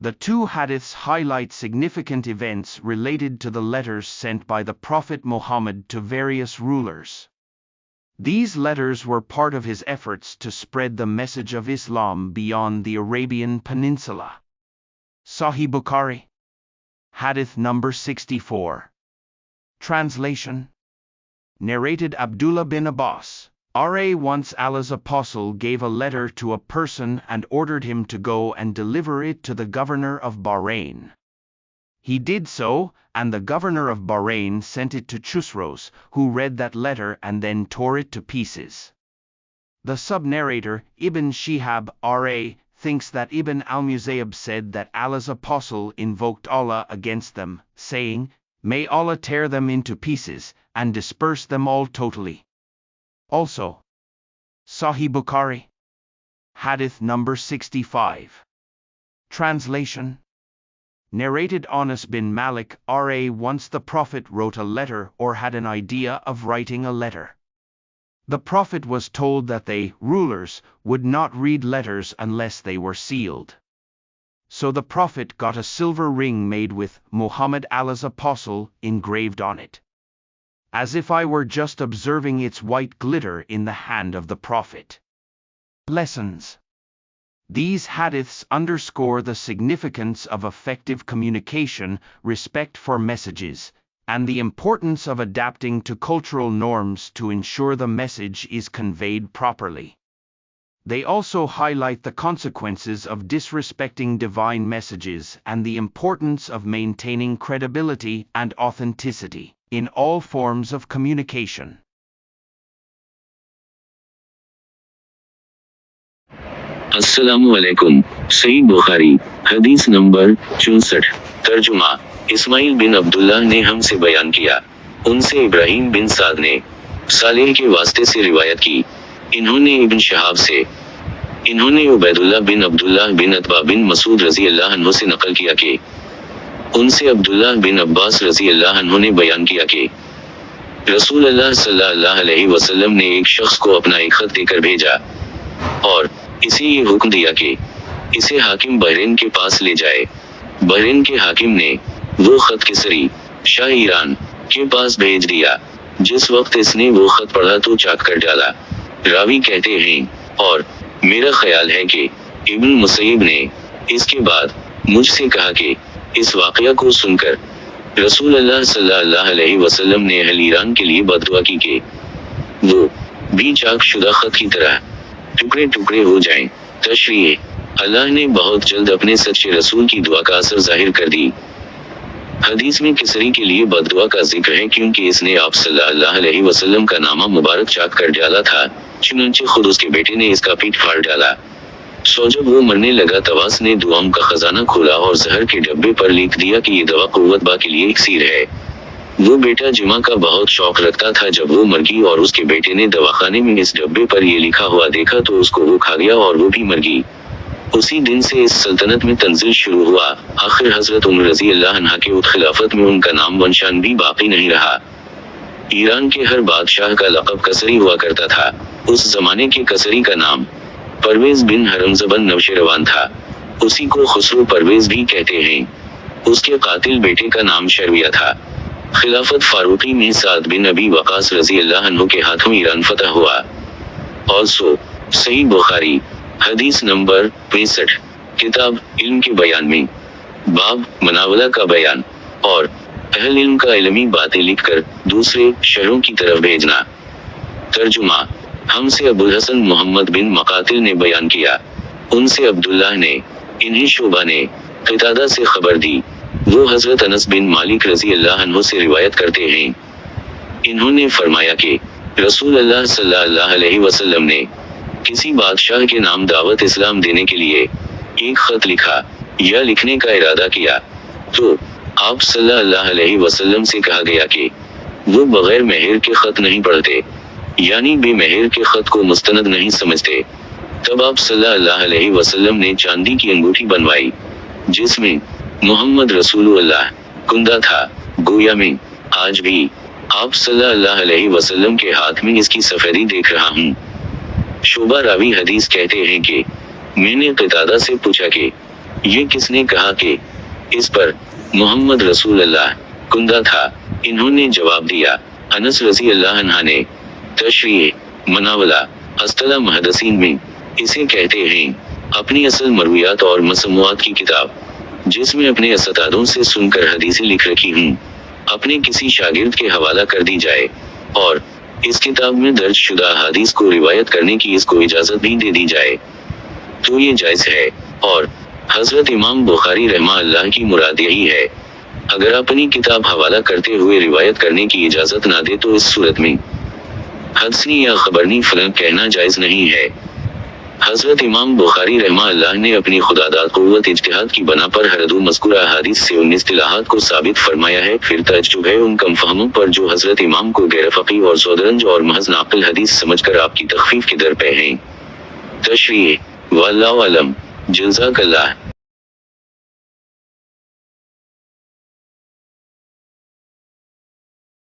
The two hadiths highlight significant events related to the letters sent by the Prophet Muhammad to various rulers. These letters were part of his efforts to spread the message of Islam beyond the Arabian Peninsula. Sahih Bukhari. Hadith number 64. Translation. Narrated Abdullah bin Abbas. Once Allah's apostle gave a letter to a person and ordered him to go and deliver it to the governor of Bahrain. He did so, and the governor of Bahrain sent it to Chusros, who read that letter and then tore it to pieces. The sub-narrator, Ibn Shihab, thinks that Ibn al-Musayyab said that Allah's apostle invoked Allah against them, saying, "May Allah tear them into pieces, and disperse them all totally." Also, Sahih Bukhari. Hadith number 65. Translation. Narrated Anas bin Malik, once the Prophet wrote a letter or had an idea of writing a letter. The Prophet was told that they, rulers, would not read letters unless they were sealed. So the Prophet got a silver ring made with Muhammad Allah's apostle engraved on it. As if I were just observing its white glitter in the hand of the Prophet. Lessons. These hadiths underscore the significance of effective communication, respect for messages, and the importance of adapting to cultural norms to ensure the message is conveyed properly. They also highlight the consequences of disrespecting divine messages and the importance of maintaining credibility and authenticity in all forms of communication. अस्सलामु अलैकुम। सही बुखारी हदीस number 64। तर्जुमा। इस्माइल बिन अब्दुल्ला ने हमसे बयान किया, उनसे इब्राहिम बिन साद ने सालेह के वास्ते से रिवायत की, इन्होंने इब्न शहाब से, इन्होंने उबैदुल्लाह बिन अब्दुल्लाह बिन अतबा बिन मसूद रजी अल्लाह अन्हु से नकल किया कि उनसे अब्दुल्लाह बिन अब्बास रजी अल्लाह अन्हु ने बयान किया कि रसूल अल्लाह सल्लल्लाहु अलैहि वसल्लम ने एक शख्स को अपना एक खत देकर भेजा और इसे ये हुक्म दिया कि इसे हाकिम बहरीन के पास ले जाए। बहरीन के हाकिम ने वो खत किसरी, शाह ईरान, के पास भेज दिया। जिस वक्त इसने वो खत पढ़ा तो चाक कर डाला। रावी कहते हैं, और मेरा ख्याल है कि इब्न मुसैयब ने इसके बाद मुझसे कहा कि इस वाक़या को सुनकर रसूल अल्लाह सल्लल्लाहु अलैहि वसल्लम ने अहल ईरान के लिए बददुआ की कि वो भी चाक शुदा खत की तरह टुकड़े टुकड़े हो जाएं। तशरीह। अल्लाह ने बहुत जल्द अपने सच्चे रसूल की दुआ का असर जाहिर कर दी। हदीस में किसरी के लिए बददुआ का जिक्र है क्योंकि इसने आप सल्लल्लाहु अलैहि वसल्लम का नामा मुबारक चाक कर डाला था, चुनांचे खुद उसके बेटे ने इसका पीठ फाड़ डाला। सो जब वो मरने लगा तवास ने दुआओं का खजाना खोला और जहर के डब्बे पर लिख दिया कि ये दवा कुव्वत बा के लिए इक्सीर है। वो बेटा जिमा का बहुत शौक रखता था। जब वो मर गई और उसके बेटे ने दवाखाने में इस डब्बे पर ये लिखा हुआ देखा तो उसको वो खा गया और वो भी मर गई। उसी दिन से इस सल्तनत में तंजिल शुरू हुआ। आखिर हजरत उमर रजी अल्लाह अन्हा के उत खिलाफत में उनका नाम वंशान भी बाकी नहीं रहा। ईरान के हर बादशाह का लक़ब कसरी हुआ करता था। उस जमाने के कसरी का नाम परवेज बिन हरमज़बन नौशेरवान था। उसी को खुसरो परवेज भी कहते हैं। उसके कातिल बेटे का नाम शर्विया था। खिलाफत फारूकी में साद बिन अबी वक़ास रजी अल्लाह अन्हु के हाथों ईरान फतह हुआ। ऑल्सो सही बुखारी हदीस नंबर 65। किताब इल्म के बयान में बाब मनावला का बयान और अहल इल्म का इल्मी बातें लिखकर दूसरे शहरों की तरफ भेजना। तर्जुमा। हमसे अबुल हसन मोहम्मद बिन मकातिल ने बयान किया, उनसे अब्दुल्लाह ने, इन्हें शोबा ने क़तादा से खबर दी। वो हजरत अनस बिन मालिक रजी अल्लाह अन्हु से रिवायत करते हैं। इन्होंने फरमाया कि रसूल अल्लाह सल्लल्लाहु अलैहि वसल्लम ने किसी बादशाह के नाम दावत इस्लाम देने के लिए एक खत लिखा या लिखने का इरादा किया तो आप सल्लल्लाहु अलैहि वसल्लम से कहा गया कि वो बगैर मेहर के खत नहीं पढ़ते, यानी बेमेहर के खत को मुस्तनद नहीं समझते। तब आप सल्लल्लाहु अलैहि वसल्लम ने चांदी की अंगूठी बनवाई जिसमें मोहम्मद रसूलुल्लाह कुंदा था। गोया में आज भी आप सल्लल्लाहु अलैहि वसल्लम के हाथ में इसकी सफेदी देख रहा हूँ। शोबा रावी हदीस कहते हैं कि मैंने क़तादा से पूछा कि یہ کس نے کہا کہ اس پر محمد رسول اللہ کندہ تھا؟ انہوں نے جواب دیا، انس رضی اللہ عنہ نے۔ تشریح مناولہ اصطلاح محدثین میں اسے کہتے ہیں اپنی اصل مرویات اور مسموعات کی کتاب، جس میں اپنے اساتذوں سے سن کر حدیثیں لکھ رکھی ہوں، اپنے کسی شاگرد کے حوالہ کر دی جائے اور اس کتاب میں درج شدہ احادیث کو روایت کرنے کی اس کو اجازت بھی دے دی جائے تو یہ جائز ہے، اور حضرت امام بخاری رحمہ اللہ کی مراد یہی ہے۔ اگر اپنی کتاب حوالہ کرتے ہوئے روایت کرنے کی اجازت نہ دے تو اس صورت میں حدثنی یا خبرنی فلان کہنا جائز نہیں ہے۔ حضرت امام بخاری رحمہ اللہ نے اپنی خداداد قوت اجتہاد کی بنا پر ہر دو مذکورہ احادیث سے ان اصطلاحات کو ثابت فرمایا ہے۔ پھر تعجب ہے ان کم فہموں پر جو حضرت امام کو غیر فقیہ اور زودرنج اور محض ناقل حدیث سمجھ کر آپ کی تخفیف کے در پہ ہیں۔ تشریح واللہ اعلم، جزاک اللہ۔